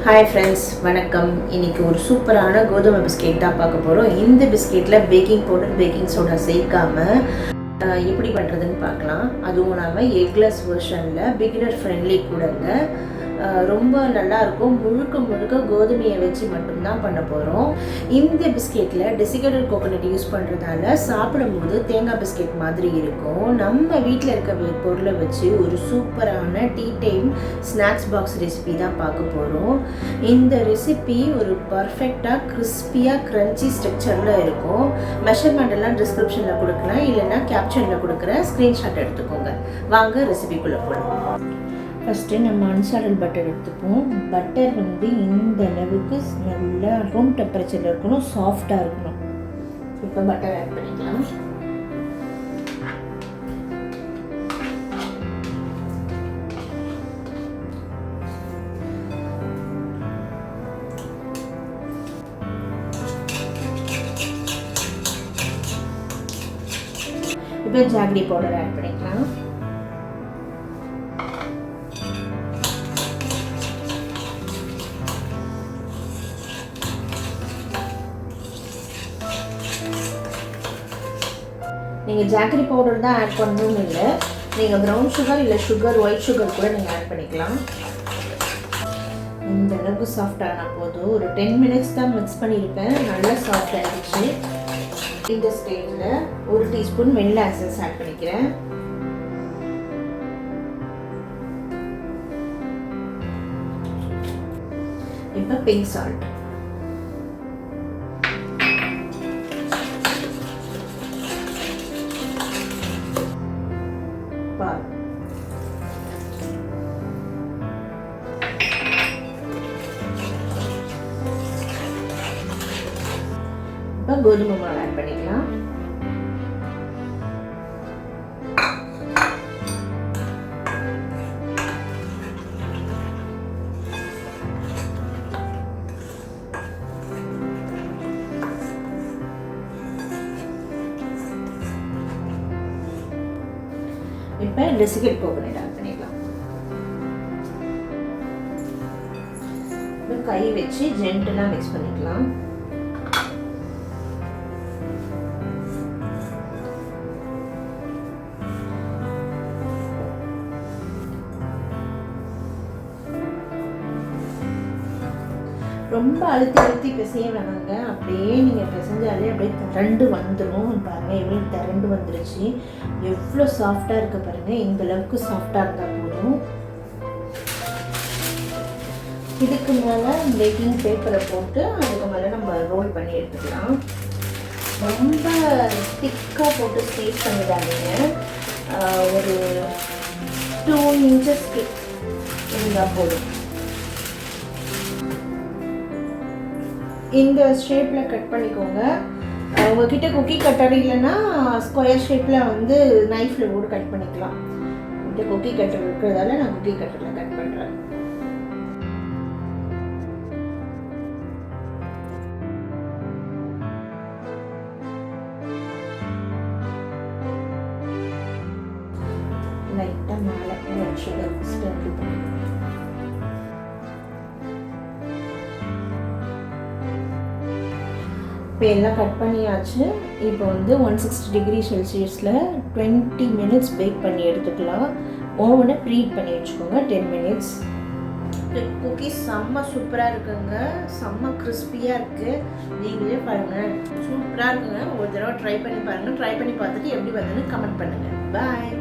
Hi friends, வணக்கம். இன்றைக்கி ஒரு சூப்பரான கோதுமை பிஸ்கெட் தான் பார்க்க போகிறோம். இந்த பிஸ்கெட்டில் பேக்கிங் பவுடர், பேக்கிங் சோடா சேர்க்காமல் எப்படி பண்ணுறதுன்னு பார்க்கலாம். அதுவும் இல்லாமல் எக்லெஸ் வெர்ஷனில் பிகினர் ஃப்ரெண்ட்லி கூடங்க. ரொம்ப நல்லாயிருக்கும். முழுக்க முழுக்க கோதுமையை வச்சு மட்டும்தான் பண்ண போகிறோம். இந்த பிஸ்கெட்டில் டெசிகேட்டட் கோகோனட் யூஸ் பண்ணுறதால சாப்பிடும்போது தேங்காய் பிஸ்கெட் மாதிரி இருக்கும். நம்ம வீட்டில் இருக்க பொருளை வச்சு ஒரு சூப்பரான tea time snacks box recipe தான் பார்க்க போகிறோம். இந்த ரெசிபி ஒரு பர்ஃபெக்டாக கிறிஸ்பியாக க்ரன்ச்சி ஸ்ட்ரக்சரில் இருக்கும். மெஷர்மெண்ட் எல்லாம் டிஸ்கிரிப்ஷனில் கொடுக்குறேன், இல்லைன்னா கேப்ஷனில் கொடுக்குறேன். ஸ்க்ரீன்ஷாட் எடுத்துக்கோங்க. வாங்க ரெசிபிக்குள்ளே போகலாம். ஃபஸ்ட்டு நம்ம அன்சால்டட் பட்டர் எடுத்துப்போம். பட்டர் இந்த அளவுக்கு நல்லா ரூம் டெம்பரேச்சரில் இருக்கணும், சாஃப்டாக இருக்கணும். இப்போ பட்டர் ஆட் பண்ணிக்கலாம். இப்போ ஜாகரி பவுடர் ஆட் பண்ணிக்கலாம். நீங்கள் ஜாகரி பவுடர் தான் ஆட் பண்ணணும்னு இல்லை, நீங்கள் ப்ரௌன் சுகர் இல்லை ஒயிட் சுகர் கூட நீங்கள் ஆட் பண்ணிக்கலாம். இந்த அளவுக்கு சாஃப்டான போதும். ஒரு 10 minutes தான் மிக்ஸ் பண்ணியிருப்பேன். நல்லா சாஃப்ட் ஆகிடுச்சு. இந்த ஸ்டேஜில் 1 டீஸ்பூன் வெனிலா எசன்ஸ் ஆட் பண்ணிக்கிறேன். இப்போ பிங்க் சால்ட், பால், இப்போ கோதுமை மாவு ஆட் பண்ணிக்கலாம். இப்போ டெசிகேட் கோகோனட் ஆட் பண்ணிடலாம். கை வச்சு ஜென்டலாக மிக்ஸ் பண்ணிக்கலாம். ரொம்ப அழுத்தி பிசைய வேணாங்க. அப்படியே நீங்கள் பிசைஞ்சாலே அப்படியே திரண்டு வந்துடும். பாருங்கள், எவ்வளோ திரண்டு வந்துருச்சு. எவ்வளோ சாஃப்டாக இருக்க பாருங்கள். இந்த அளவுக்கு சாஃப்டாக இருந்தால் போதும். இதுக்கு மேலே பேக்கிங் பேப்பரை போட்டு அதுக்கு மேலே நம்ம ரோல் பண்ணி எடுத்துக்கலாம். ரொம்ப திக்காக போட்டு ஸ்டேட் பண்ணிடாதீங்க. ஒரு 2 inches திக் இருந்தால் போதும். இந்த ஷேப்பில் கட் பண்ணிக்கோங்க. உங்ககிட்ட குக்கி கட்டர் இல்லைன்னா ஸ்கொயர் ஷேப்பில் நைஃப்பில் கூட கட் பண்ணிக்கலாம். இந்த குக்கி கட்டர் இருக்கிறதால நான் குக்கி கட்டரில் கட் பண்ணுறேன். லைட்டாக மேலே சுகர் ஸ்ப்ரெட் பண்ணிக்கலாம். இப்போ எல்லாம் கட் பண்ணியாச்சு. இப்போ 160 degree செல்சியஸில் 20 minutes பேக் பண்ணி எடுத்துக்கலாம். ஓவனை ப்ரீஹீட் பண்ணி வச்சுக்கோங்க 10 minutes. குக்கீஸ் செம்ம சூப்பராக இருக்குங்க. செம்ம கிறிஸ்பியாக இருக்குது. நீங்களே பாருங்கள், சூப்பராக இருக்குங்க. ஒரு தடவை ட்ரை பண்ணி பாருங்கள். ட்ரை பண்ணி பார்த்துட்டு எப்படி வந்ததுன்னு கமெண்ட் பண்ணுங்கள். பாய்.